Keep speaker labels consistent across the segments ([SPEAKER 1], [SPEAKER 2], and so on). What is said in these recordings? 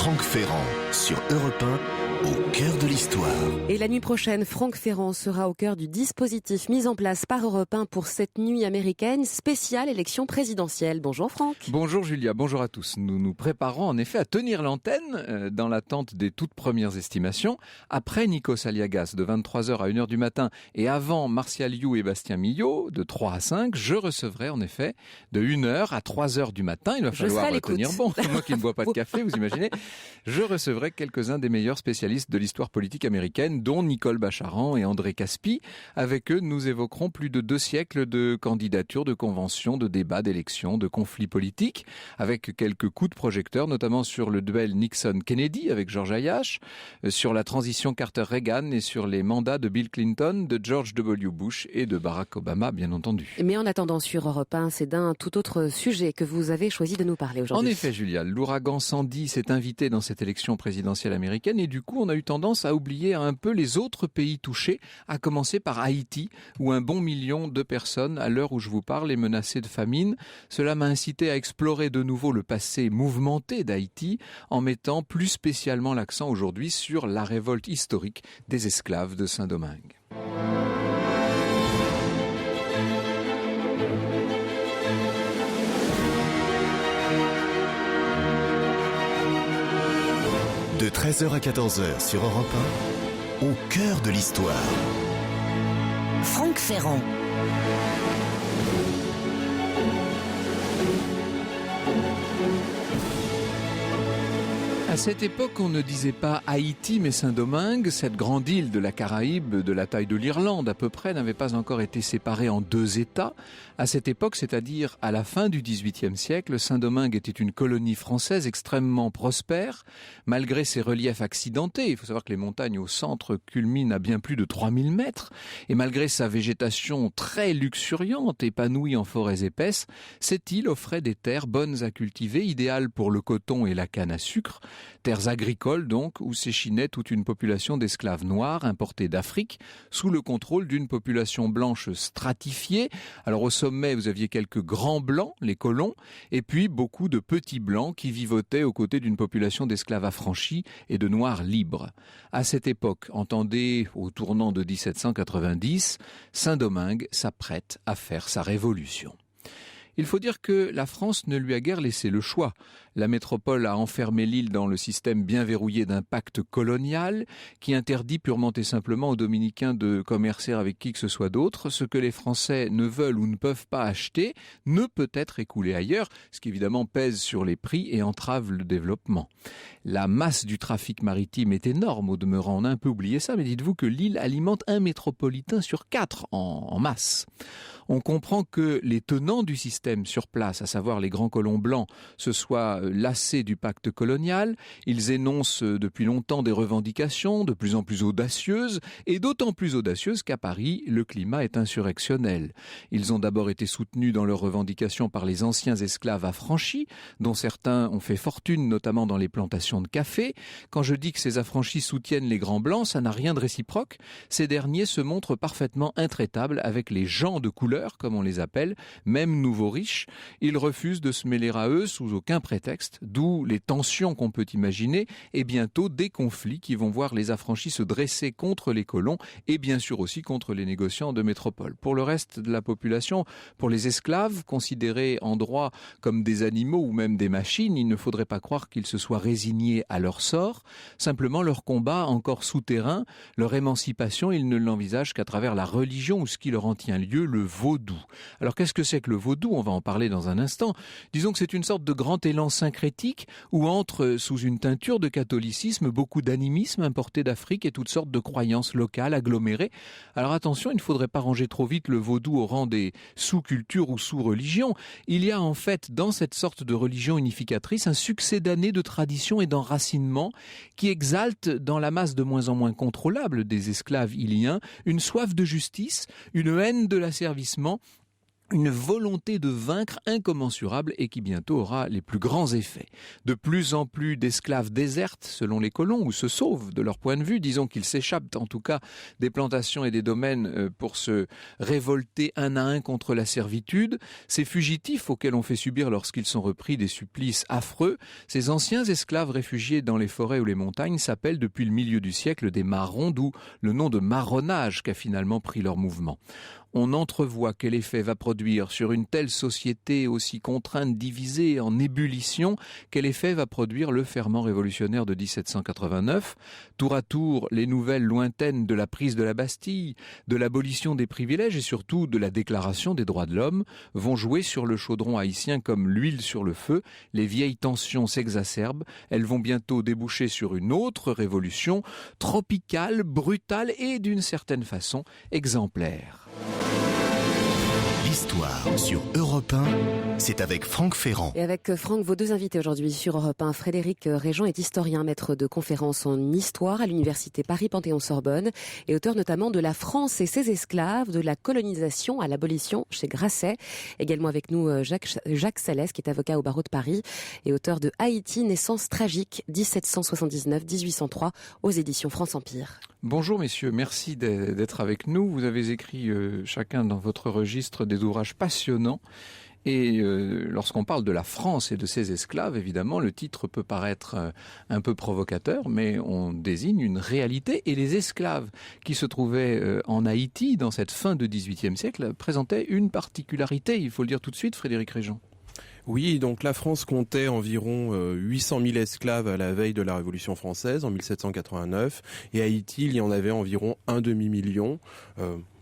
[SPEAKER 1] Franck Ferrand sur Europe 1, au cœur de l'histoire.
[SPEAKER 2] Et la nuit prochaine, Franck Ferrand sera au cœur du dispositif mis en place par Europe 1 pour cette nuit américaine spéciale élection présidentielle. Bonjour Franck.
[SPEAKER 3] Bonjour Julia, bonjour à tous. Nous nous préparons en effet à tenir l'antenne dans l'attente des toutes premières estimations. Après Nikos Aliagas de 23h à 1h du matin et avant Martial You et Bastien Millot de 3 à 5, je recevrai en effet de 1h à 3h du matin. Il va falloir tenir bon. Moi qui ne bois pas de café, vous imaginez. Je recevrai quelques-uns des meilleurs spécialistes de l'histoire politique américaine, dont Nicole Bacharan et André Caspi. Avec eux, nous évoquerons plus de 2 siècles de candidatures, de conventions, de débats, d'élections, de conflits politiques, avec quelques coups de projecteur, notamment sur le duel Nixon-Kennedy avec George Ayash, sur la transition Carter-Reagan et sur les mandats de Bill Clinton, de George W. Bush et de Barack Obama, bien entendu.
[SPEAKER 2] Mais en attendant sur Europe 1, c'est d'un tout autre sujet que vous avez choisi de nous parler aujourd'hui.
[SPEAKER 3] En effet, Julia, l'ouragan Sandy s'est invité dans cette élection présidentielle américaine et du coup, on a eu tendance à oublier un peu les autres pays touchés, à commencer par Haïti, où 1 bon million de personnes, à l'heure où je vous parle, est menacé de famine. Cela m'a incité à explorer de nouveau le passé mouvementé d'Haïti, en mettant plus spécialement l'accent aujourd'hui sur la révolte historique des esclaves de Saint-Domingue.
[SPEAKER 1] De 13h à 14h sur Europe 1, au cœur de l'histoire.
[SPEAKER 4] Franck Ferrand.
[SPEAKER 3] À cette époque, on ne disait pas Haïti mais Saint-Domingue. Cette grande île de la Caraïbe, de la taille de l'Irlande à peu près, n'avait pas encore été séparée en 2 États. À cette époque, c'est-à-dire à la fin du XVIIIe siècle, Saint-Domingue était une colonie française extrêmement prospère, malgré ses reliefs accidentés. Il faut savoir que les montagnes au centre culminent à bien plus de 3000 mètres. Et malgré sa végétation très luxuriante, épanouie en forêts épaisses, cette île offrait des terres bonnes à cultiver, idéales pour le coton et la canne à sucre. Terres agricoles donc, où s'échinait toute une population d'esclaves noirs importés d'Afrique, sous le contrôle d'une population blanche stratifiée. Alors au sommet, vous aviez quelques grands blancs, les colons, et puis beaucoup de petits blancs qui vivotaient aux côtés d'une population d'esclaves affranchis et de noirs libres. À cette époque, entendez au tournant de 1790, Saint-Domingue s'apprête à faire sa révolution. Il faut dire que la France ne lui a guère laissé le choix. La métropole a enfermé l'île dans le système bien verrouillé d'un pacte colonial qui interdit purement et simplement aux Dominicains de commercer avec qui que ce soit d'autre. Ce que les Français ne veulent ou ne peuvent pas acheter ne peut être écoulé ailleurs, ce qui évidemment pèse sur les prix et entrave le développement. La masse du trafic maritime est énorme au demeurant. On a un peu oublié ça, mais dites-vous que l'île alimente 1 métropolitain sur 4 en masse. On comprend que les tenants du système sur place, à savoir les grands colons blancs, se soient lassés du pacte colonial. Ils énoncent depuis longtemps des revendications de plus en plus audacieuses, et d'autant plus audacieuses qu'à Paris, le climat est insurrectionnel. Ils ont d'abord été soutenus dans leurs revendications par les anciens esclaves affranchis, dont certains ont fait fortune, notamment dans les plantations de café. Quand je dis que ces affranchis soutiennent les grands blancs, ça n'a rien de réciproque. Ces derniers se montrent parfaitement intraitables avec les gens de couleur, comme on les appelle, même nouveaux riches. Ils refusent de se mêler à eux sous aucun prétexte, d'où les tensions qu'on peut imaginer et bientôt des conflits qui vont voir les affranchis se dresser contre les colons et bien sûr aussi contre les négociants de métropole. Pour le reste de la population, pour les esclaves, considérés en droit comme des animaux ou même des machines, il ne faudrait pas croire qu'ils se soient résignés à leur sort. Simplement, leur combat encore souterrain, leur émancipation, ils ne l'envisagent qu'à travers la religion ou ce qui leur en tient lieu, le vaudou. Alors qu'est-ce que c'est que le vaudou ? On va en parler dans un instant. Disons que c'est une sorte de grand élan syncrétique où entre sous une teinture de catholicisme beaucoup d'animisme importé d'Afrique et toutes sortes de croyances locales agglomérées. Alors attention, il ne faudrait pas ranger trop vite le vaudou au rang des sous-cultures ou sous-religions. Il y a en fait dans cette sorte de religion unificatrice un succès d'années de tradition et d'enracinement qui exalte dans la masse de moins en moins contrôlable des esclaves iliens une soif de justice, une haine de l'asservissement une volonté de vaincre incommensurable et qui bientôt aura les plus grands effets. De plus en plus d'esclaves désertent selon les colons ou se sauvent de leur point de vue, disons qu'ils s'échappent en tout cas des plantations et des domaines pour se révolter un à un contre la servitude. Ces fugitifs auxquels on fait subir lorsqu'ils sont repris des supplices affreux, ces anciens esclaves réfugiés dans les forêts ou les montagnes s'appellent depuis le milieu du siècle des marrons, d'où le nom de marronnage qu'a finalement pris leur mouvement. On entrevoit quel effet va produire sur une telle société aussi contrainte, divisée, en ébullition, quel effet va produire le ferment révolutionnaire de 1789. Tour à tour, les nouvelles lointaines de la prise de la Bastille, de l'abolition des privilèges et surtout de la déclaration des droits de l'homme vont jouer sur le chaudron haïtien comme l'huile sur le feu. Les vieilles tensions s'exacerbent. Elles vont bientôt déboucher sur une autre révolution, tropicale, brutale et d'une certaine façon exemplaire.
[SPEAKER 1] L'histoire sur Europe 1, c'est avec Franck Ferrand.
[SPEAKER 2] Et avec Franck, vos deux invités aujourd'hui sur Europe 1, Frédéric Régent est historien, maître de conférences en histoire à l'université Paris-Panthéon-Sorbonne et auteur notamment de La France et ses esclaves, de la colonisation à l'abolition chez Grasset. Également avec nous Jacques Salès, qui est avocat au barreau de Paris et auteur de Haïti, naissance tragique, 1779-1803 aux éditions France Empire.
[SPEAKER 3] Bonjour messieurs, merci d'être avec nous. Vous avez écrit chacun dans votre registre des ouvrages passionnants. Et lorsqu'on parle de la France et de ses esclaves, évidemment, le titre peut paraître un peu provocateur, mais on désigne une réalité. Et les esclaves qui se trouvaient en Haïti dans cette fin de XVIIIe siècle présentaient une particularité, il faut le dire tout de suite, Frédéric Régent.
[SPEAKER 5] Oui, donc la France comptait environ 800 000 esclaves à la veille de la Révolution française en 1789. Et à Haïti, il y en avait environ un demi-million.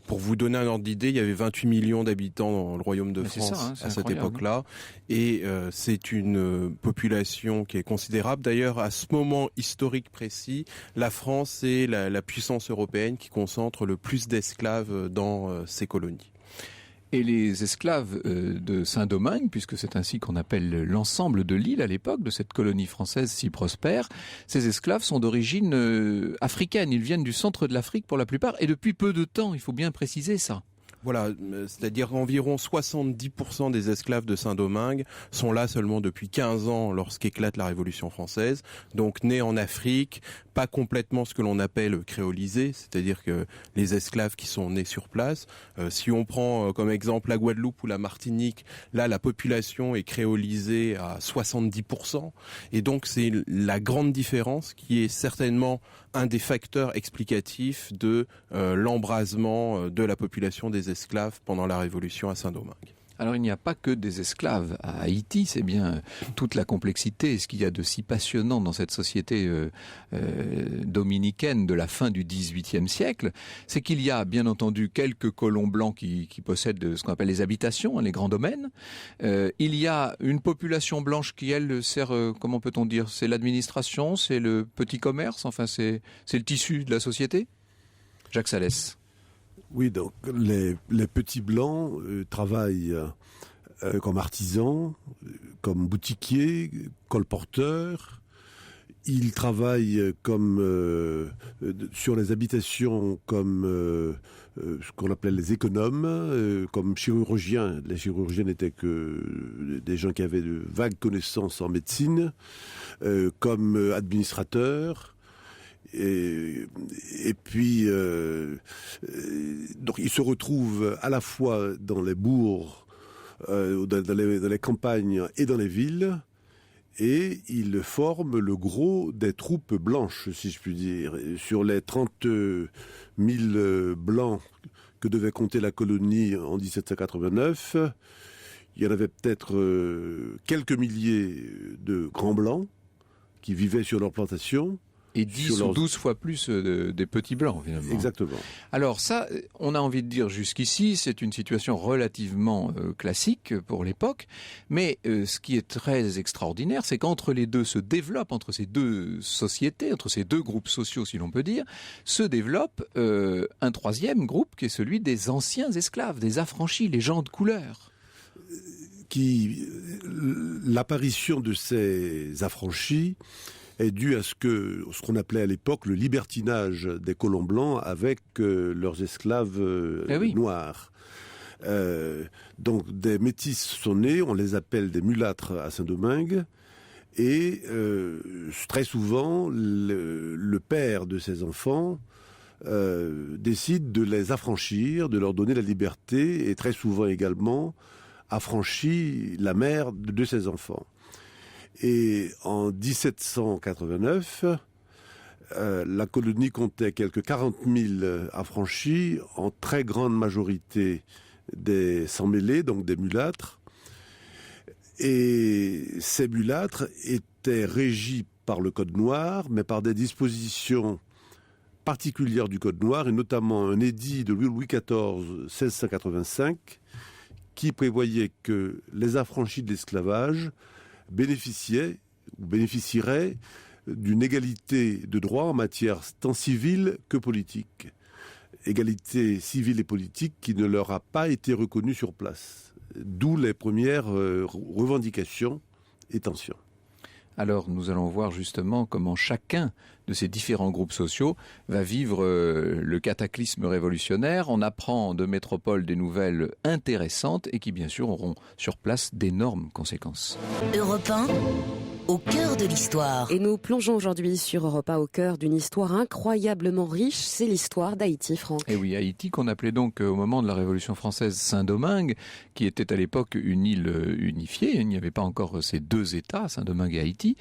[SPEAKER 5] Pour vous donner un ordre d'idée, il y avait 28 millions d'habitants dans le Royaume de France à cette époque-là. Et c'est une population qui est considérable. D'ailleurs, à ce moment historique précis, la France est la puissance européenne qui concentre le plus d'esclaves dans ses colonies.
[SPEAKER 3] Et les esclaves de Saint-Domingue, puisque c'est ainsi qu'on appelle l'ensemble de l'île à l'époque, de cette colonie française si prospère, ces esclaves sont d'origine africaine. Ils viennent du centre de l'Afrique pour la plupart, et depuis peu de temps, il faut bien préciser ça.
[SPEAKER 5] Voilà, c'est-à-dire environ 70% des esclaves de Saint-Domingue sont là seulement depuis 15 ans lorsqu'éclate la Révolution française. Donc nés en Afrique, pas complètement ce que l'on appelle créolisés, c'est-à-dire que les esclaves qui sont nés sur place. Si on prend comme exemple la Guadeloupe ou la Martinique, là la population est créolisée à 70%. Et donc c'est la grande différence qui est certainement un des facteurs explicatifs de l'embrasement de la population des esclaves pendant la Révolution à Saint-Domingue.
[SPEAKER 3] Alors il n'y a pas que des esclaves à Haïti, c'est bien toute la complexité et ce qu'il y a de si passionnant dans cette société dominicaine de la fin du XVIIIe siècle, c'est qu'il y a bien entendu quelques colons blancs qui possèdent ce qu'on appelle les habitations, les grands domaines. Il y a une population blanche qui, elle, sert, comment peut-on dire, c'est l'administration, c'est le petit commerce, enfin c'est le tissu de la société. Jacques Salès.
[SPEAKER 6] Oui, donc les petits blancs travaillent comme artisans, comme boutiquiers, colporteurs. Ils travaillent comme sur les habitations comme ce qu'on appelait les économes, comme chirurgiens. Les chirurgiens n'étaient que des gens qui avaient de vagues connaissances en médecine, comme administrateurs. Et puis, donc ils se retrouvent à la fois dans les bourgs, dans les campagnes et dans les villes, et ils forment le gros des troupes blanches, si je puis dire. Sur les 30 000 blancs que devait compter la colonie en 1789, il y en avait peut-être quelques milliers de grands blancs qui vivaient sur leurs plantations.
[SPEAKER 3] Et 10 ou 12 fois plus des petits blancs, finalement.
[SPEAKER 6] Exactement.
[SPEAKER 3] Alors ça, on a envie de dire jusqu'ici, c'est une situation relativement classique pour l'époque, mais ce qui est très extraordinaire, c'est qu'entre les deux se développe, entre ces deux sociétés, entre ces deux groupes sociaux, si l'on peut dire, se développe un troisième groupe qui est celui des anciens esclaves, des affranchis, les gens de couleur.
[SPEAKER 6] L'apparition de ces affranchis est due à ce qu'on appelait à l'époque le libertinage des colons blancs avec leurs esclaves noirs. Donc des métis sont nés, on les appelle des mulâtres à Saint-Domingue. Et très souvent, le père de ces enfants décide de les affranchir, de leur donner la liberté, et très souvent également affranchit la mère de ses enfants. Et en 1789, la colonie comptait quelques 40 000 affranchis, en très grande majorité des sans-mêlés, donc des mulâtres. Et ces mulâtres étaient régis par le Code noir, mais par des dispositions particulières du Code noir, et notamment un édit de Louis XIV, 1685, qui prévoyait que les affranchis de l'esclavage bénéficieraient d'une égalité de droit en matière tant civile que politique. Égalité civile et politique qui ne leur a pas été reconnue sur place. D'où les premières revendications et tensions.
[SPEAKER 3] Alors nous allons voir justement comment chacun de ces différents groupes sociaux va vivre le cataclysme révolutionnaire. On apprend de métropole des nouvelles intéressantes et qui bien sûr auront sur place d'énormes conséquences.
[SPEAKER 4] Europe 1, au cœur de l'histoire.
[SPEAKER 2] Et nous plongeons aujourd'hui sur Europe 1 au cœur d'une histoire incroyablement riche, c'est l'histoire d'Haïti, Franck.
[SPEAKER 3] Et oui, Haïti qu'on appelait donc au moment de la Révolution française Saint-Domingue, qui était à l'époque une île unifiée, il n'y avait pas encore ces deux États, Saint-Domingue et Haïti.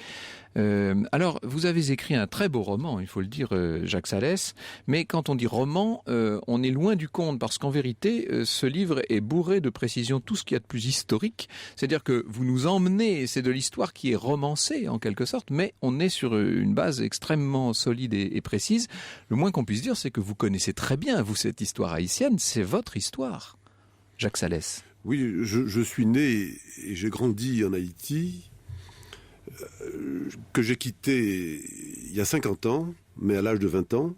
[SPEAKER 3] Alors, vous avez écrit un très beau roman, il faut le dire, Jacques Salès, mais quand on dit roman, on est loin du compte, parce qu'en vérité, ce livre est bourré de précisions, tout ce qu'il y a de plus historique, c'est-à-dire que vous nous emmenez, c'est de l'histoire qui est romancée en quelque sorte, mais on est sur une base extrêmement solide et précise. Le moins qu'on puisse dire, c'est que vous connaissez très bien, vous, cette histoire haïtienne, c'est votre histoire, Jacques Salès.
[SPEAKER 6] Oui, je suis né et j'ai grandi en Haïti, que j'ai quitté il y a 50 ans, mais à l'âge de 20 ans.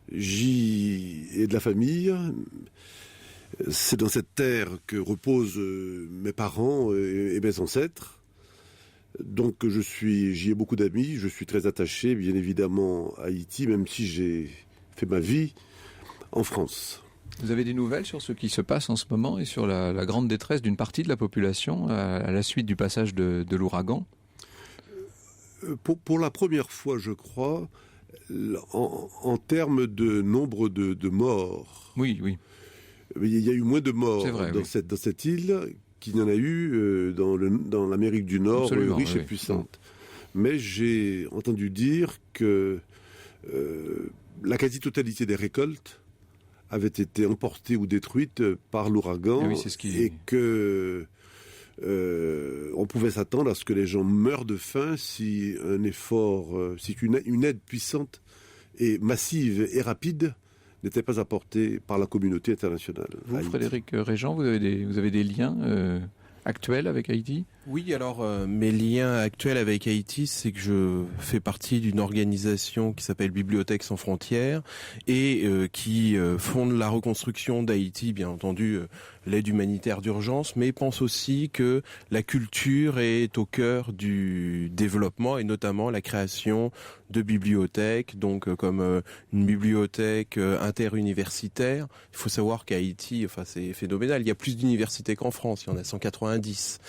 [SPEAKER 6] J'y ai de la famille. C'est dans cette terre que reposent mes parents et mes ancêtres. Donc j'y ai beaucoup d'amis. Je suis très attaché, bien évidemment, à Haïti, même si j'ai fait ma vie en France.
[SPEAKER 3] Vous avez des nouvelles sur ce qui se passe en ce moment et sur la grande détresse d'une partie de la population à la suite du passage de l'ouragan ?
[SPEAKER 6] Pour la première fois, je crois, en termes de nombre de morts.
[SPEAKER 3] Oui.
[SPEAKER 6] Il y a eu moins de morts dans cette île qu'il n'y en a eu dans l'Amérique du Nord, absolument, riche et puissante. Mais j'ai entendu dire que la quasi-totalité des récoltes avaient été emportées ou détruites par l'ouragan, et que on pouvait s'attendre à ce que les gens meurent de faim si une aide puissante et massive et rapide n'était pas apportée par la communauté internationale.
[SPEAKER 3] Vous, Frédéric Régent, vous avez des liens actuels avec Haïti ?
[SPEAKER 5] Oui, alors mes liens actuels avec Haïti, c'est que je fais partie d'une organisation qui s'appelle Bibliothèques sans frontières et qui fonde la reconstruction d'Haïti, bien entendu l'aide humanitaire d'urgence, mais pense aussi que la culture est au cœur du développement et notamment la création de bibliothèques, donc comme une bibliothèque interuniversitaire. Il faut savoir qu'Haïti, c'est phénoménal, il y a plus d'universités qu'en France, il y en a 190.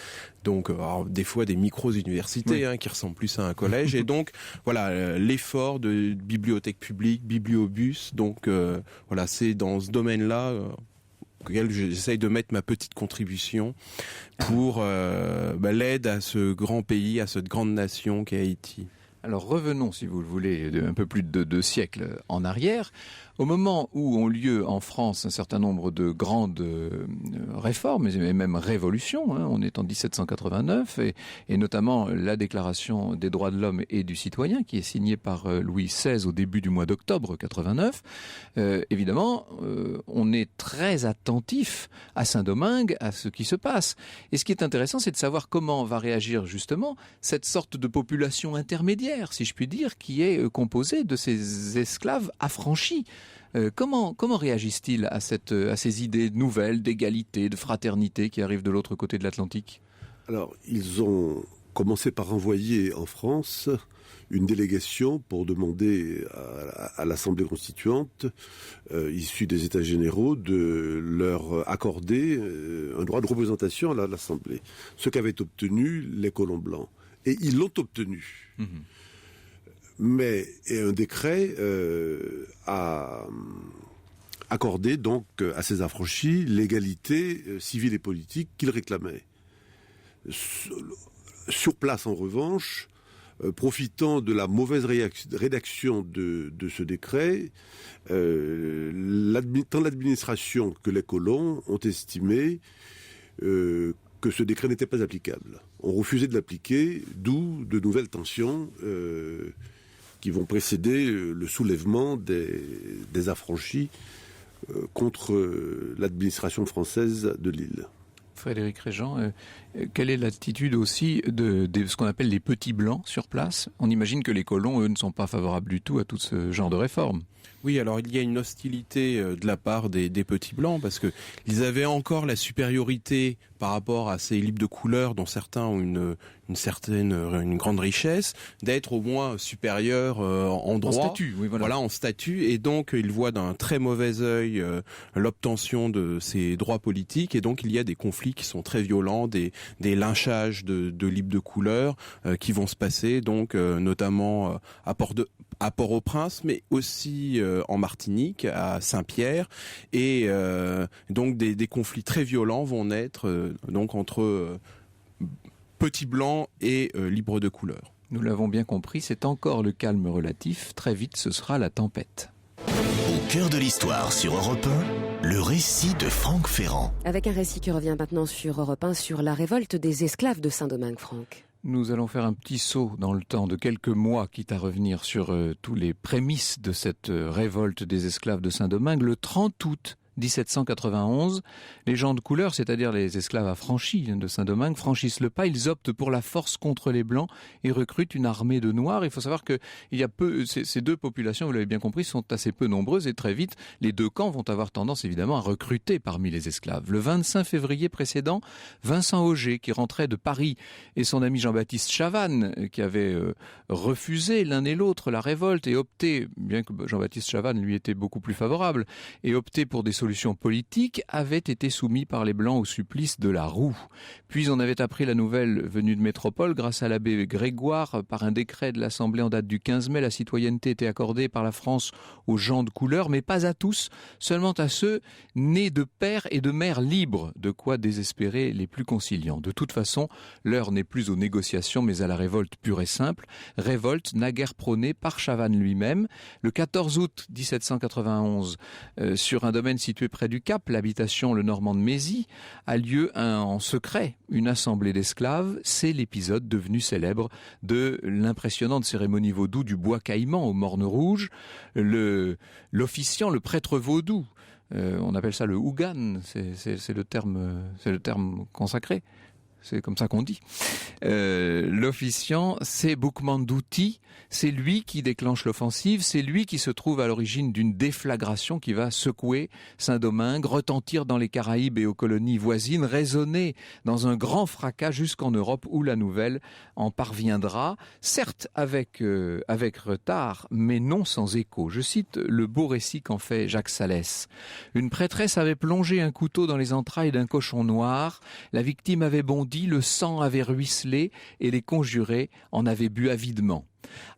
[SPEAKER 5] Donc, alors, des fois des micro-universités qui ressemblent plus à un collège. Et donc, voilà, l'effort de bibliothèque publique, bibliobus. Donc, voilà, c'est dans ce domaine-là auquel j'essaye de mettre ma petite contribution pour l'aide à ce grand pays, à cette grande nation qu'est Haïti.
[SPEAKER 3] Alors revenons, si vous le voulez, un peu plus de 2 siècles en arrière. Au moment où ont lieu en France un certain nombre de grandes réformes et même révolutions, on est en 1789 et notamment la Déclaration des droits de l'homme et du citoyen qui est signée par Louis XVI au début du mois d'octobre 89. Évidemment, on est très attentif à Saint-Domingue, à ce qui se passe. Et ce qui est intéressant, c'est de savoir comment va réagir justement cette sorte de population intermédiaire, si je puis dire, qui est composée de ces esclaves affranchis. Comment réagissent-ils à ces idées nouvelles d'égalité, de fraternité qui arrivent de l'autre côté de l'Atlantique ?
[SPEAKER 6] Alors, ils ont commencé par envoyer en France une délégation pour demander à l'Assemblée constituante, issue des États généraux, de leur accorder un droit de représentation à l'Assemblée. Ce qu'avaient obtenu les colons blancs. Et ils l'ont obtenu. Mmh. Mais un décret a accordé donc à ces affranchis l'égalité civile et politique qu'ils réclamaient. Sur place, en revanche, profitant de la mauvaise rédaction de ce décret, tant l'administration que les colons ont estimé que ce décret n'était pas applicable. On refusait de l'appliquer, d'où de nouvelles tensions qui vont précéder le soulèvement des affranchis contre l'administration française de l'île.
[SPEAKER 3] Frédéric Régent, quelle est l'attitude aussi de ce qu'on appelle les petits blancs sur place ? On imagine que les colons, eux, ne sont pas favorables du tout à tout ce genre de réforme.
[SPEAKER 5] Oui, alors il y a une hostilité de la part des petits blancs parce que ils avaient encore la supériorité par rapport à ces libres de couleur dont certains ont une grande richesse, d'être au moins supérieurs en droit,
[SPEAKER 3] en statut, oui, voilà,
[SPEAKER 5] en statut, et donc ils voient d'un très mauvais œil l'obtention de ces droits politiques, et donc il y a des conflits qui sont très violents, des lynchages de libres de couleur qui vont se passer, donc notamment à Port-au-Prince, mais aussi en Martinique, à Saint-Pierre, et donc des conflits très violents vont naître donc entre petits blancs et libres de couleur.
[SPEAKER 3] Nous l'avons bien compris, c'est encore le calme relatif, très vite ce sera la tempête.
[SPEAKER 1] Au cœur de l'histoire sur Europe 1, le récit de Franck Ferrand.
[SPEAKER 2] Avec un récit qui revient maintenant sur Europe 1 sur la révolte des esclaves de Saint-Domingue, Franck.
[SPEAKER 3] Nous allons faire un petit saut dans le temps de quelques mois, quitte à revenir sur tous les prémices de cette révolte des esclaves de Saint-Domingue. Le 30 août 1791, les gens de couleur, c'est-à-dire les esclaves affranchis de Saint-Domingue, franchissent le pas, ils optent pour la force contre les Blancs et recrutent une armée de Noirs. Il faut savoir que ces deux populations, vous l'avez bien compris, sont assez peu nombreuses et très vite, les deux camps vont avoir tendance évidemment à recruter parmi les esclaves. Le 25 février précédent, Vincent Auger, qui rentrait de Paris, et son ami Jean-Baptiste Chavannes, qui avait refusé l'un et l'autre la révolte et opté, bien que Jean-Baptiste Chavannes lui était beaucoup plus favorable, et opté pour des solutions politiques, avaient été soumis par les Blancs au supplice de la roue. Puis on avait appris la nouvelle venue de métropole grâce à l'abbé Grégoire. Par un décret de l'Assemblée en date du 15 mai, la citoyenneté était accordée par la France aux gens de couleur, mais pas à tous, seulement à ceux nés de pères et de mères libres, de quoi désespérer les plus conciliants. De toute façon, l'heure n'est plus aux négociations, mais à la révolte pure et simple. Révolte naguère prônée par Chavannes lui-même. Le 14 août 1791, sur un domaine situé près du Cap, l'habitation Le Normand de Mézy, a lieu en secret une assemblée d'esclaves. C'est l'épisode devenu célèbre de l'impressionnante cérémonie vaudou du bois caïman aux Mornes Rouges. L'officiant, le prêtre vaudou, on appelle ça le Ougan, c'est le terme consacré. C'est comme ça qu'on dit. L'officiant, c'est Boukman-Douti. C'est lui qui déclenche l'offensive. C'est lui qui se trouve à l'origine d'une déflagration qui va secouer Saint-Domingue, retentir dans les Caraïbes et aux colonies voisines, résonner dans un grand fracas jusqu'en Europe où la nouvelle en parviendra, certes avec retard, mais non sans écho. Je cite le beau récit qu'en fait Jacques Salès. Une prêtresse avait plongé un couteau dans les entrailles d'un cochon noir. La victime avait bondi, le sang avait ruisselé et les conjurés en avaient bu avidement.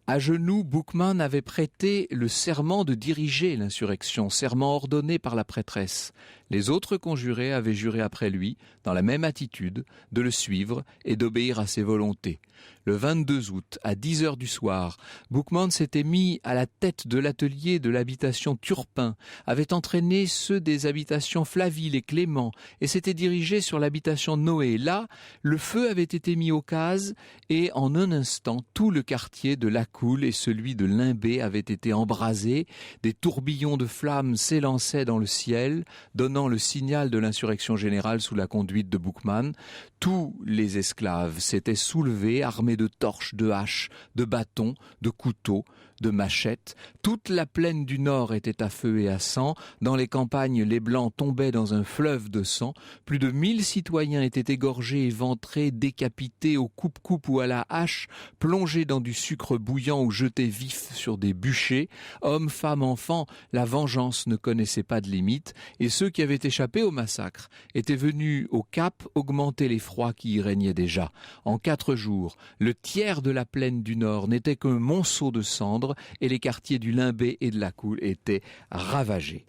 [SPEAKER 3] À genoux, Boukman avait prêté le serment de diriger l'insurrection, serment ordonné par la prêtresse. Les autres conjurés avaient juré après lui, dans la même attitude, de le suivre et d'obéir à ses volontés. Le 22 août, à 10h du soir, Boukman s'était mis à la tête de l'atelier de l'habitation Turpin, avait entraîné ceux des habitations Flaville et Clément et s'était dirigé sur l'habitation Noé. Là, le feu avait été mis aux cases et en un instant, tout le quartier de Lacoule et celui de Limbé avaient été embrasés. Des tourbillons de flammes s'élançaient dans le ciel, donnant le signal de l'insurrection générale sous la conduite de Boukman. Tous les esclaves s'étaient soulevés, armés de torches, de haches, de bâtons, de couteaux, de machettes. Toute la plaine du Nord était à feu et à sang. Dans les campagnes, les Blancs tombaient dans un fleuve de sang. Plus de 1000 citoyens étaient égorgés, éventrés, décapités au coupe-coupe ou à la hache, plongés dans du sucre bouillant ou jetés vifs sur des bûchers. Hommes, femmes, enfants, la vengeance ne connaissait pas de limite. Et ceux qui avaient échappé au massacre étaient venus au Cap augmenter les froids qui y régnaient déjà. En 4 jours, le tiers de la plaine du Nord n'était qu'un monceau de cendres et les quartiers du Limbé et de Lacoule étaient ravagés.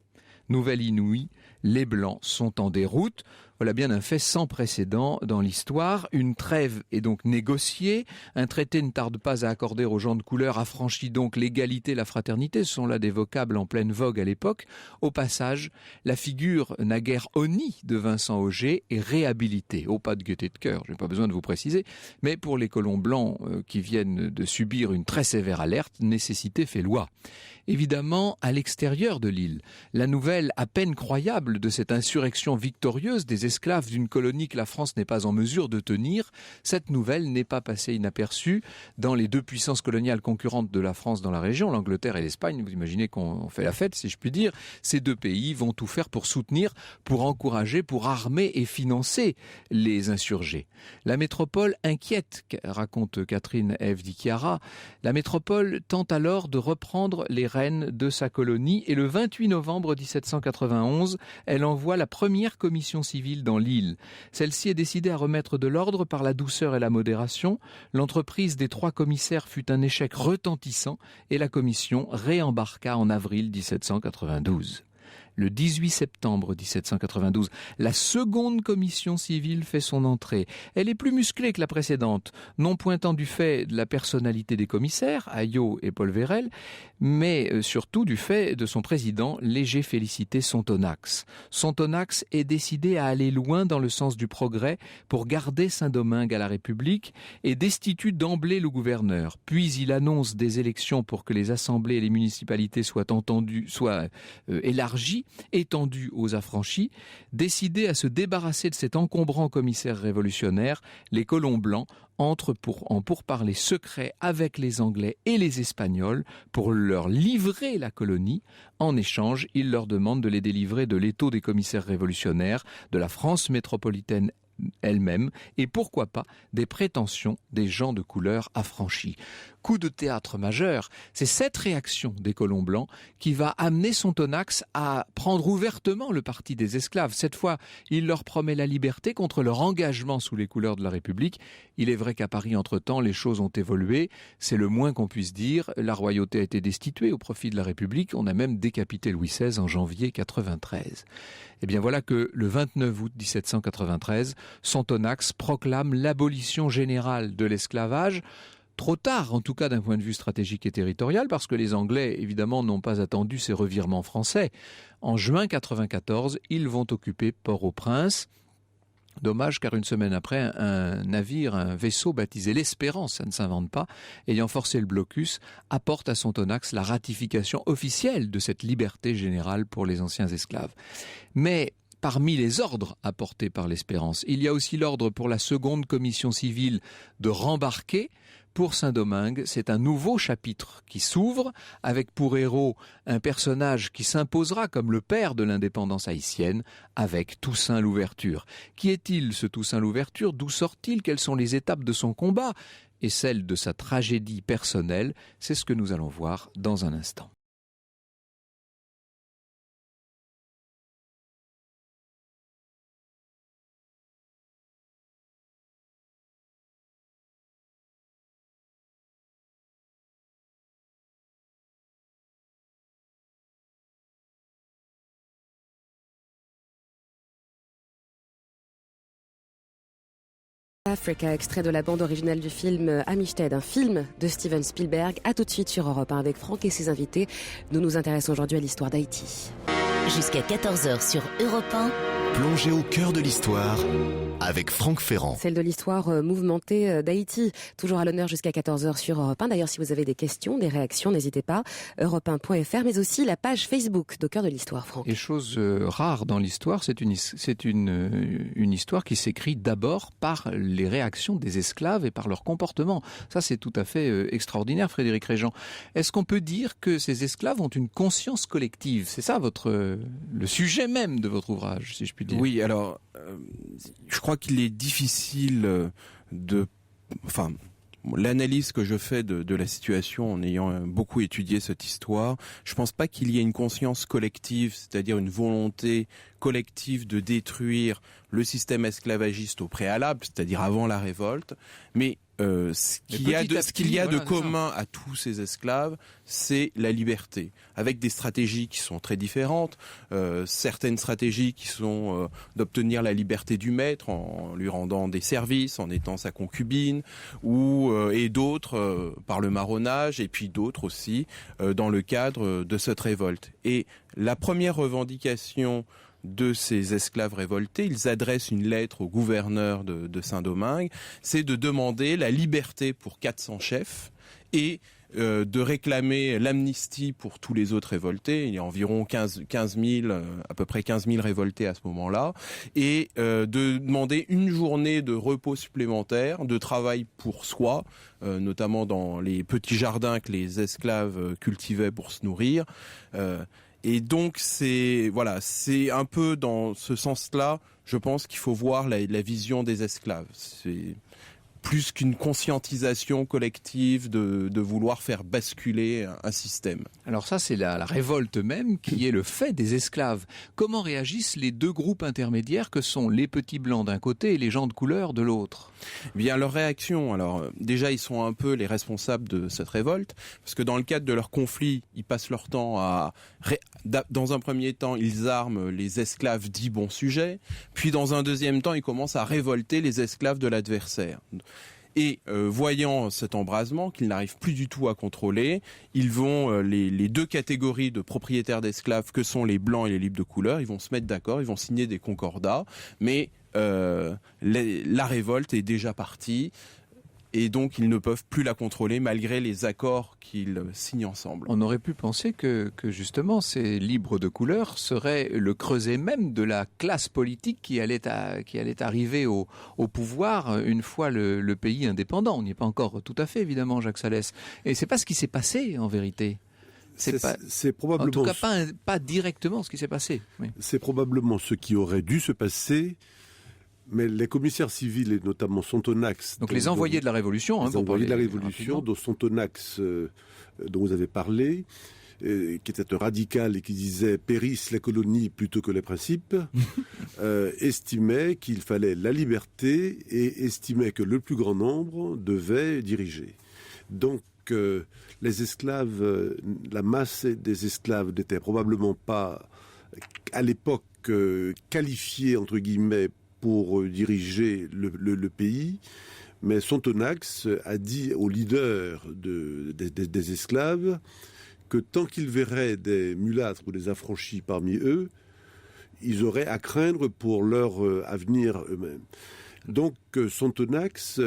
[SPEAKER 3] Nouvelle inouïe, les Blancs sont en déroute. Voilà bien un fait sans précédent dans l'histoire. Une trêve est donc négociée. Un traité ne tarde pas à accorder aux gens de couleur, affranchit donc l'égalité, la fraternité. Ce sont là des vocables en pleine vogue à l'époque. Au passage, la figure naguère honnie de Vincent Auger est réhabilitée. Au pas de gaieté de cœur, je n'ai pas besoin de vous préciser. Mais pour les colons blancs qui viennent de subir une très sévère alerte, nécessité fait loi. Évidemment, à l'extérieur de l'île, la nouvelle à peine croyable de cette insurrection victorieuse des esclaves d'une colonie que la France n'est pas en mesure de tenir, cette nouvelle n'est pas passée inaperçue dans les 2 puissances coloniales concurrentes de la France dans la région, l'Angleterre et l'Espagne. Vous imaginez qu'on fait la fête, si je puis dire. Ces 2 pays vont tout faire pour soutenir, pour encourager, pour armer et financer les insurgés. La métropole inquiète, raconte Catherine Ève Di Chiara. La métropole tente alors de reprendre les rênes de sa colonie et le 28 novembre 1791, elle envoie la première commission civile dans l'île. Celle-ci est décidée à remettre de l'ordre par la douceur et la modération. L'entreprise des 3 commissaires fut un échec retentissant et la commission réembarqua en avril 1792. Le 18 septembre 1792, la seconde commission civile fait son entrée. Elle est plus musclée que la précédente, non pointant du fait de la personnalité des commissaires, Ayot et Paul Vérel, mais surtout du fait de son président, Léger Félicité Sontonax. Sontonax est décidé à aller loin dans le sens du progrès pour garder Saint-Domingue à la République et destitue d'emblée le gouverneur. Puis il annonce des élections pour que les assemblées et les municipalités soient élargies, étendu aux affranchis. Décidés à se débarrasser de cet encombrant commissaire révolutionnaire, les colons blancs entrent en pourparlers secrets avec les Anglais et les Espagnols pour leur livrer la colonie. En échange, ils leur demandent de les délivrer de l'étau des commissaires révolutionnaires, de la France métropolitaine elle-même, et pourquoi pas des prétentions des gens de couleur affranchis. Coup de théâtre majeur, c'est cette réaction des colons blancs qui va amener Sontonax à prendre ouvertement le parti des esclaves. Cette fois, il leur promet la liberté contre leur engagement sous les couleurs de la République. Il est vrai qu'à Paris, entre-temps, les choses ont évolué. C'est le moins qu'on puisse dire. La royauté a été destituée au profit de la République. On a même décapité Louis XVI en janvier 93. Et bien voilà que le 29 août 1793, Sontonax proclame l'abolition générale de l'esclavage. Trop tard, en tout cas d'un point de vue stratégique et territorial, parce que les Anglais, évidemment, n'ont pas attendu ces revirements français. En juin 1994, ils vont occuper Port-au-Prince. Dommage, car une semaine après, un vaisseau baptisé l'Espérance, ça ne s'invente pas, ayant forcé le blocus, apporte à Sontonax la ratification officielle de cette liberté générale pour les anciens esclaves. Mais parmi les ordres apportés par l'Espérance, il y a aussi l'ordre pour la seconde commission civile de rembarquer. Pour Saint-Domingue, c'est un nouveau chapitre qui s'ouvre, avec pour héros un personnage qui s'imposera comme le père de l'indépendance haïtienne, avec Toussaint Louverture. Qui est-il, ce Toussaint Louverture? D'où sort-il? Quelles sont les étapes de son combat? Et celles de sa tragédie personnelle, c'est ce que nous allons voir dans un instant.
[SPEAKER 2] Africa, extrait de la bande originale du film Amistad, un film de Steven Spielberg. À tout de suite sur Europe 1 avec Franck et ses invités. Nous nous intéressons aujourd'hui à l'histoire d'Haïti.
[SPEAKER 4] Jusqu'à 14h sur Europe 1,
[SPEAKER 1] Plongez au cœur de l'histoire avec Franck Ferrand.
[SPEAKER 2] Celle de l'histoire mouvementée d'Haïti, toujours à l'honneur jusqu'à 14h sur Europe 1. D'ailleurs, si vous avez des questions, des réactions, n'hésitez pas, europe1.fr, mais aussi la page Facebook d'Au cœur de l'histoire, Franck.
[SPEAKER 3] Et chose rare dans l'histoire, c'est une histoire qui s'écrit d'abord par les réactions des esclaves et par leur comportement. Ça, c'est tout à fait extraordinaire, Frédéric Régent. Est-ce qu'on peut dire que ces esclaves ont une conscience collective ? C'est ça le sujet même de votre ouvrage, si je puis dire.
[SPEAKER 5] Oui, alors, je crois qu'il est difficile l'analyse que je fais de la situation en ayant beaucoup étudié cette histoire, je pense pas qu'il y ait une conscience collective, c'est-à-dire une volonté collective de détruire le système esclavagiste au préalable, c'est-à-dire avant la révolte, mais ce qu'il y a de commun à tous ces esclaves, c'est la liberté, avec des stratégies qui sont très différentes. Certaines stratégies qui sont d'obtenir la liberté du maître en lui rendant des services, en étant sa concubine, et d'autres par le marronnage, et puis d'autres aussi dans le cadre de cette révolte. Et la première revendication de ces esclaves révoltés, ils adressent une lettre au gouverneur de Saint-Domingue, c'est de demander la liberté pour 400 chefs et de réclamer l'amnistie pour tous les autres révoltés. Il y a environ 15 000, à peu près 15 000 révoltés à ce moment-là, et de demander une journée de repos supplémentaire, de travail pour soi, notamment dans les petits jardins que les esclaves cultivaient pour se nourrir. Et donc c'est un peu dans ce sens-là, je pense qu'il faut voir la vision des esclaves. C'est plus qu'une conscientisation collective de vouloir faire basculer un système.
[SPEAKER 3] Alors ça, c'est la révolte même qui est le fait des esclaves. Comment réagissent les deux groupes intermédiaires que sont les petits blancs d'un côté et les gens de couleur de l'autre ?
[SPEAKER 5] Bien, leur réaction, alors déjà ils sont un peu les responsables de cette révolte, parce que dans le cadre de leur conflit, ils passent leur temps dans un premier temps, ils arment les esclaves dits bons sujets, puis dans un deuxième temps, ils commencent à révolter les esclaves de l'adversaire. Et voyant cet embrasement qu'ils n'arrivent plus du tout à contrôler, ils vont, les deux catégories de propriétaires d'esclaves que sont les blancs et les libres de couleur, ils vont se mettre d'accord, ils vont signer des concordats, mais la révolte est déjà partie. Et donc, ils ne peuvent plus la contrôler malgré les accords qu'ils signent ensemble.
[SPEAKER 3] On aurait pu penser que justement, ces libres de couleur seraient le creuset même de la classe politique qui allait arriver au pouvoir une fois le pays indépendant. On n'y est pas encore tout à fait, évidemment, Jacques Salès. Et c'est pas ce qui s'est passé, en vérité.
[SPEAKER 6] C'est probablement...
[SPEAKER 3] En tout cas, pas directement ce qui s'est passé. Oui.
[SPEAKER 6] C'est probablement ce qui aurait dû se passer... Mais les commissaires civils, et notamment Sontonax...
[SPEAKER 3] Donc les envoyés de la Révolution...
[SPEAKER 6] Les envoyés de la Révolution, dont Sontonax, dont vous avez parlé, qui était un radical et qui disait « périssent les colonies plutôt que les principes », estimait qu'il fallait la liberté et estimait que le plus grand nombre devait diriger. Donc les esclaves, la masse des esclaves n'était probablement pas, à l'époque, qualifiée, entre guillemets, pour diriger le pays, mais Sontonax a dit aux leaders des esclaves que tant qu'ils verraient des mulâtres ou des affranchis parmi eux, ils auraient à craindre pour leur avenir eux-mêmes. Donc Sontonax,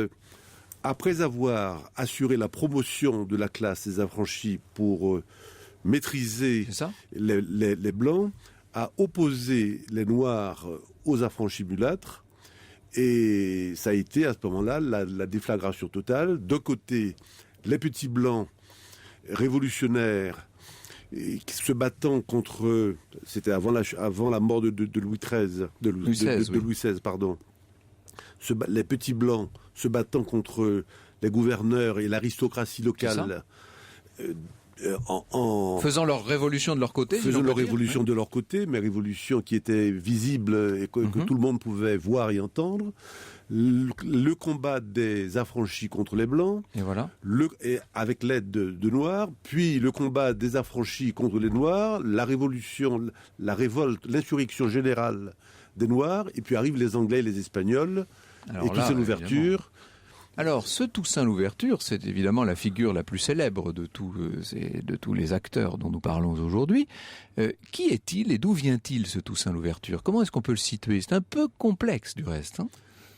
[SPEAKER 6] après avoir assuré la promotion de la classe des affranchis pour maîtriser les Blancs, a opposé les Noirs aux affranchis mulâtres, et ça a été à ce moment-là la déflagration totale. D'un côté, les petits blancs révolutionnaires se battant contre, c'était avant la mort de Louis XIII, Louis XVI, pardon. Les petits blancs se battant contre les gouverneurs et l'aristocratie locale.
[SPEAKER 3] Faisant leur révolution de leur côté.
[SPEAKER 6] Faisant leur révolution de leur côté, mais révolution qui était visible et que tout le monde pouvait voir et entendre. Le combat des affranchis contre les Blancs,
[SPEAKER 3] et voilà.
[SPEAKER 6] Et avec l'aide de Noirs, puis le combat des affranchis contre les Noirs, la révolution, la révolte, l'insurrection générale des Noirs, et puis arrivent les Anglais et les Espagnols, et puis c'est l'ouverture.
[SPEAKER 3] Alors, ce Toussaint Louverture, c'est évidemment la figure la plus célèbre de tous les acteurs dont nous parlons aujourd'hui. Qui est-il et d'où vient-il, ce Toussaint Louverture? Comment est-ce qu'on peut le situer? C'est un peu complexe, du reste. Hein.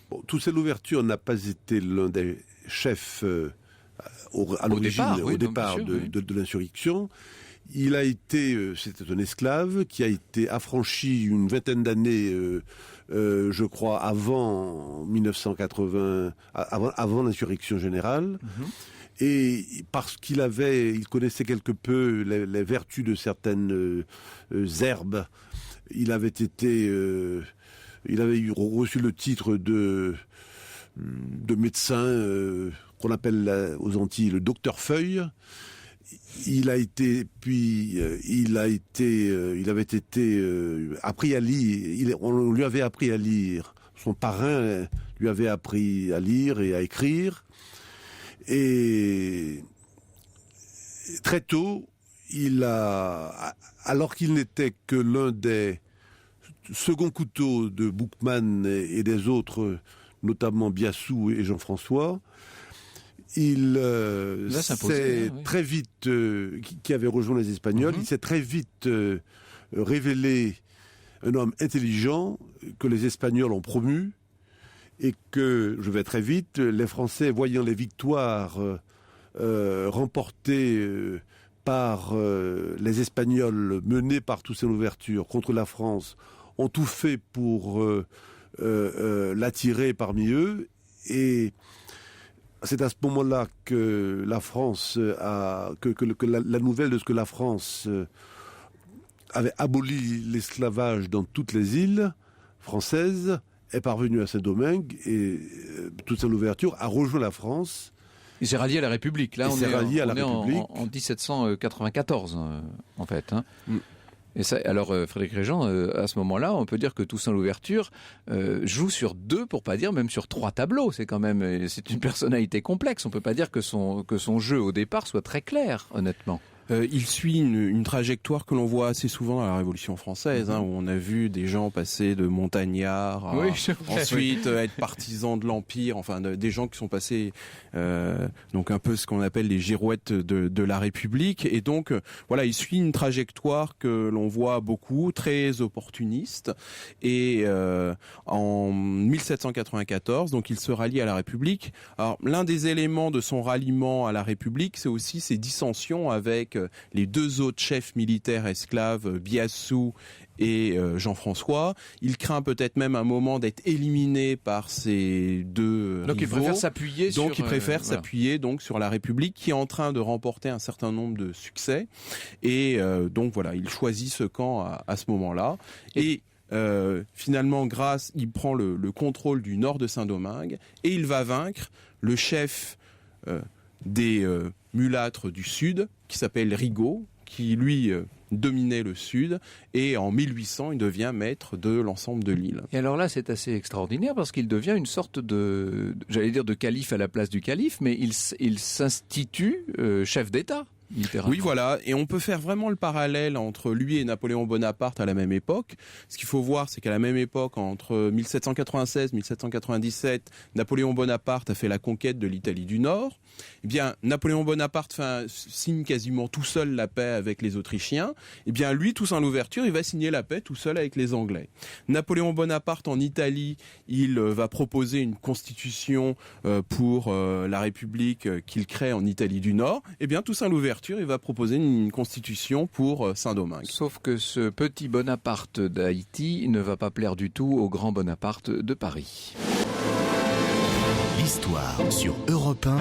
[SPEAKER 6] Bon, Toussaint Louverture n'a pas été l'un des chefs à l'origine, au départ de l'insurrection. Il a été, c'était un esclave qui a été affranchi une vingtaine d'années, je crois, avant 1980, avant l'insurrection générale. Mm-hmm. Et parce qu'il connaissait quelque peu les vertus de certaines herbes, il avait reçu le titre de médecin qu'on appelle aux Antilles le docteur Feuille. Il avait été appris à lire. On lui avait appris à lire. Son parrain lui avait appris à lire et à écrire. Et très tôt, alors qu'il n'était que l'un des seconds couteaux de Boukman et des autres, notamment Biassou et Jean-François, il s'est très vite, qui avait rejoint les Espagnols, il s'est très vite révélé un homme intelligent que les Espagnols ont promu et que, je vais très vite, les Français, voyant les victoires remportées par les Espagnols, menées par Toussaint Louverture contre la France, ont tout fait pour l'attirer parmi eux. Et c'est à ce moment-là que la France la nouvelle de ce que la France avait aboli l'esclavage dans toutes les îles françaises est parvenue à Saint-Domingue et Toussaint Louverture a rejoint la France.
[SPEAKER 3] Il s'est rallié à la République. Là, on est en 1794, en fait. Hein. Mm. Et ça, alors, Frédéric Régent, à ce moment-là, on peut dire que Toussaint Louverture joue sur 2, pour pas dire même sur 3 tableaux. C'est une personnalité complexe. On peut pas dire que son jeu au départ soit très clair, honnêtement.
[SPEAKER 5] Il suit une trajectoire que l'on voit assez souvent à la Révolution française, où on a vu des gens passer de montagnards à ensuite être partisans de l'Empire, enfin des gens qui sont passés donc un peu ce qu'on appelle les girouettes de la République. Et donc voilà, il suit une trajectoire que l'on voit beaucoup, très opportuniste. Et en 1794, donc il se rallie à la République. Alors l'un des éléments de son ralliement à la République, c'est aussi ses dissensions avec les 2 autres chefs militaires esclaves, Biassou et Jean-François. Il craint peut-être même un moment d'être éliminé par ces 2
[SPEAKER 3] donc
[SPEAKER 5] rivaux.
[SPEAKER 3] Il préfère s'appuyer
[SPEAKER 5] sur la République qui est en train de remporter un certain nombre de succès. Et donc voilà, il choisit ce camp à ce moment-là. Et finalement, il prend le contrôle du nord de Saint-Domingue et il va vaincre le chef des mulâtres du sud, qui s'appelle Rigaud, qui lui dominait le sud, et en 1800 il devient maître de l'ensemble de l'île.
[SPEAKER 3] Et alors là c'est assez extraordinaire parce qu'il devient une sorte de calife à la place du calife, mais il s'institue chef d'État.
[SPEAKER 5] Oui, voilà, et on peut faire vraiment le parallèle entre lui et Napoléon Bonaparte à la même époque. Ce qu'il faut voir, c'est qu'à la même époque, entre 1796 et 1797, Napoléon Bonaparte a fait la conquête de l'Italie du Nord. Eh bien, Napoléon Bonaparte signe quasiment tout seul la paix avec les Autrichiens. Eh bien, lui, Toussaint Louverture, il va signer la paix tout seul avec les Anglais. Napoléon Bonaparte, en Italie, il va proposer une constitution pour la République qu'il crée en Italie du Nord. Eh bien, Toussaint Louverture, il va proposer une constitution pour Saint-Domingue.
[SPEAKER 3] Sauf que ce petit Bonaparte d'Haïti ne va pas plaire du tout au grand Bonaparte de Paris.
[SPEAKER 1] L'histoire sur Europe 1.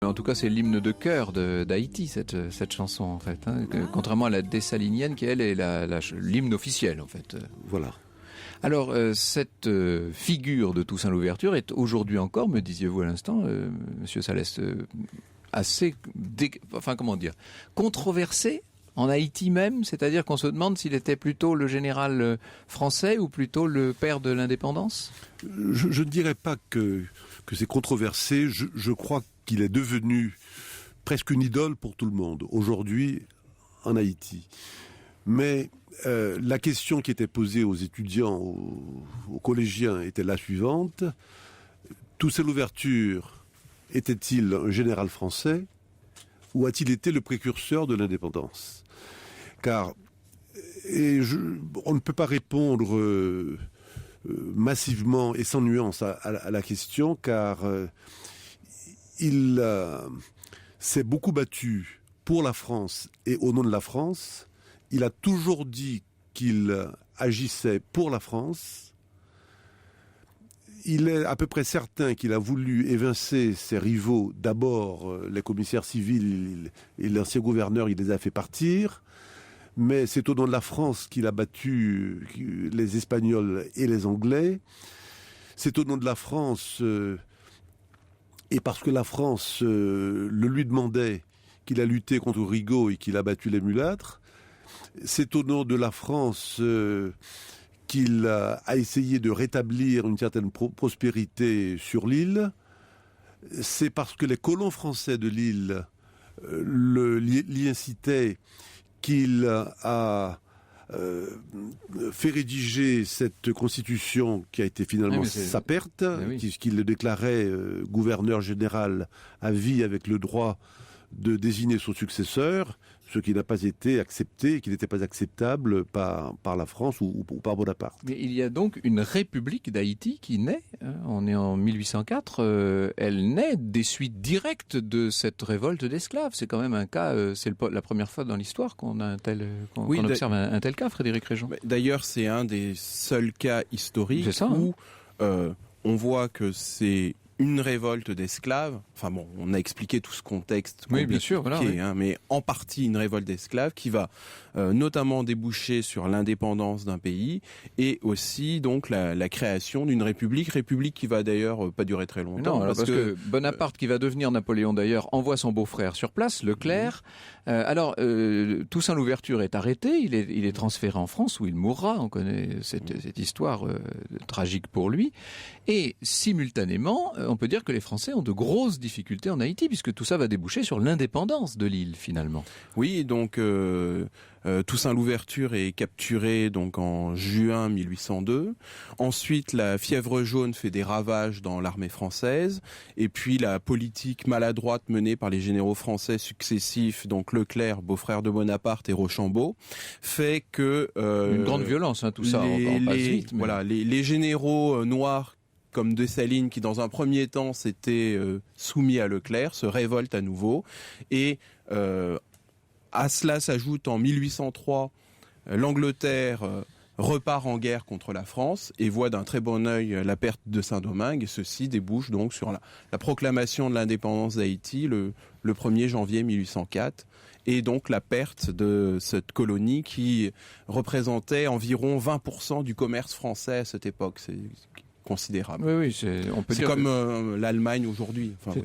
[SPEAKER 3] En tout cas, c'est l'hymne de cœur d'Haïti, cette chanson, en fait. Hein, contrairement à la dessalinienne, qui, elle, est l'hymne officiel, en fait.
[SPEAKER 6] Voilà.
[SPEAKER 3] Alors, cette figure de Toussaint Louverture est aujourd'hui encore, me disiez-vous à l'instant, Monsieur Salès, assez, controversée en Haïti même, c'est-à-dire qu'on se demande s'il était plutôt le général français ou plutôt le père de l'indépendance.
[SPEAKER 6] Je ne dirais pas que c'est controversé. Je crois qu'il est devenu presque une idole pour tout le monde aujourd'hui en Haïti. Mais la question qui était posée aux étudiants, aux collégiens, était la suivante. Toussaint Louverture était-il un général français ou a-t-il été le précurseur de l'indépendance ? Car on ne peut pas répondre massivement et sans nuance à la question, car il s'est beaucoup battu pour la France et au nom de la France. Il a toujours dit qu'il agissait pour la France. Il est à peu près certain qu'il a voulu évincer ses rivaux. D'abord, les commissaires civils et l'ancien gouverneur, il les a fait partir. Mais c'est au nom de la France qu'il a battu les Espagnols et les Anglais. C'est au nom de la France, et parce que la France le lui demandait, qu'il a lutté contre Rigaud et qu'il a battu les mulâtres. C'est au nom de la France qu'il a essayé de rétablir une certaine prospérité sur l'île. C'est parce que les colons français de l'île l'y incitaient qu'il a fait rédiger cette constitution qui a été finalement sa perte, puisqu'il le déclarait gouverneur général à vie avec le droit de désigner son successeur, ce qui n'a pas été accepté, qui n'était pas acceptable par la France ou par Bonaparte.
[SPEAKER 3] Mais il y a donc une république d'Haïti qui naît, on est en 1804, elle naît des suites directes de cette révolte d'esclaves. C'est quand même un cas, c'est la première fois dans l'histoire qu'on observe un tel cas, Frédéric Réjean.
[SPEAKER 5] D'ailleurs, c'est un des seuls cas historiques où on voit que c'est une révolte d'esclaves. Enfin bon, on a expliqué tout ce contexte compliqué,
[SPEAKER 3] bien sûr,
[SPEAKER 5] mais en partie une révolte d'esclaves qui va notamment déboucher sur l'indépendance d'un pays et aussi donc la création d'une république qui va d'ailleurs pas durer très longtemps.
[SPEAKER 3] Non, parce que Bonaparte, qui va devenir Napoléon d'ailleurs, envoie son beau-frère sur place, Leclerc. Toussaint Louverture est arrêté, il est transféré en France où il mourra. On connaît cette histoire tragique pour lui. Et simultanément, on peut dire que les Français ont de grosses difficultés en Haïti, puisque tout ça va déboucher sur l'indépendance de l'île, finalement.
[SPEAKER 5] Oui, donc Toussaint Louverture est capturé donc en juin 1802. Ensuite, la fièvre jaune fait des ravages dans l'armée française. Et puis, la politique maladroite menée par les généraux français successifs, donc Leclerc, beau-frère de Bonaparte, et Rochambeau, fait que...
[SPEAKER 3] une grande violence, tout ça, on passe vite. Mais...
[SPEAKER 5] Voilà, les généraux noirs comme Dessalines, qui dans un premier temps s'était soumis à Leclerc, se révolte à nouveau. Et à cela s'ajoute en 1803, l'Angleterre repart en guerre contre la France et voit d'un très bon œil la perte de Saint-Domingue. Et ceci débouche donc sur la proclamation de l'indépendance d'Haïti le 1er janvier 1804. Et donc la perte de cette colonie qui représentait environ 20% du commerce français à cette époque. C'est considérable.
[SPEAKER 3] Oui, on peut dire
[SPEAKER 5] comme l'Allemagne aujourd'hui. Enfin,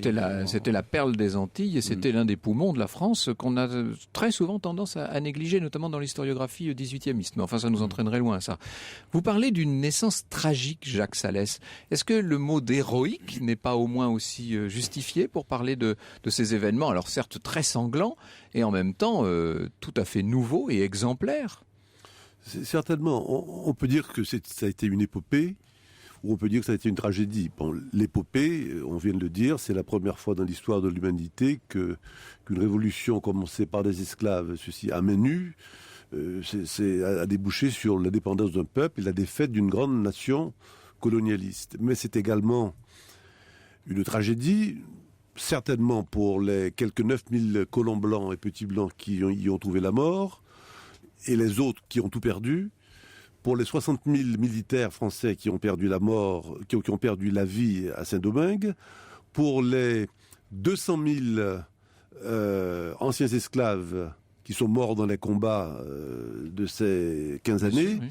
[SPEAKER 3] c'était la perle des Antilles et c'était l'un des poumons de la France qu'on a très souvent tendance à négliger, notamment dans l'historiographie 18e. Mais enfin, ça nous entraînerait loin, ça. Vous parlez d'une naissance tragique, Jacques Salès. Est-ce que le mot d'héroïque n'est pas au moins aussi justifié pour parler de ces événements, alors certes très sanglants, et en même temps tout à fait nouveaux et exemplaires?
[SPEAKER 6] Certainement. On peut dire que ça a été une épopée, ou on peut dire que ça a été une tragédie. Bon, l'épopée, on vient de le dire, c'est la première fois dans l'histoire de l'humanité qu'une révolution commencée par des esclaves, ceci à main nue, a débouché sur l'indépendance d'un peuple et la défaite d'une grande nation colonialiste. Mais c'est également une tragédie, certainement pour les quelques 9000 colons blancs et petits blancs qui y ont trouvé la mort, et les autres qui ont tout perdu. Pour les 60 000 militaires français qui ont perdu la mort, qui ont perdu la vie à Saint-Domingue, pour les 200 000 anciens esclaves qui sont morts dans les combats de ces 15 années.
[SPEAKER 3] Oui.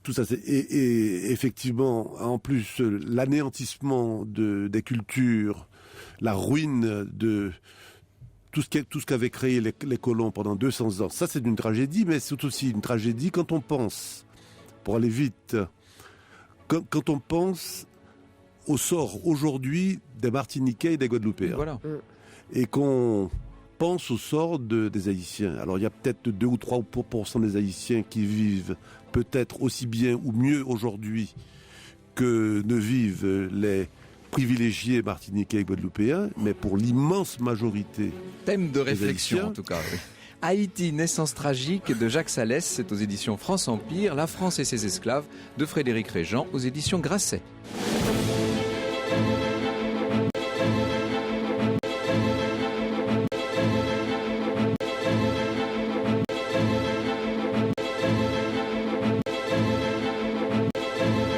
[SPEAKER 6] Tout ça, et effectivement, en plus, l'anéantissement des cultures, la ruine de tout ce qu'avaient créé les colons pendant 200 ans. Ça, c'est une tragédie, mais c'est aussi une tragédie quand on pense, pour aller vite, quand on pense au sort aujourd'hui des Martiniquais et des Guadeloupéens.
[SPEAKER 3] Voilà.
[SPEAKER 6] Et qu'on pense au sort des Haïtiens. Alors il y a peut-être 2 ou 3% des Haïtiens qui vivent peut-être aussi bien ou mieux aujourd'hui que ne vivent les privilégiés martiniquais et guadeloupéens, mais pour l'immense majorité.
[SPEAKER 3] Thème de réflexion
[SPEAKER 6] Haïtiens.
[SPEAKER 3] en tout cas. Oui. Haïti, naissance tragique de Jacques Salès, c'est aux éditions France Empire, La France et ses esclaves de Frédéric Régent aux éditions Grasset.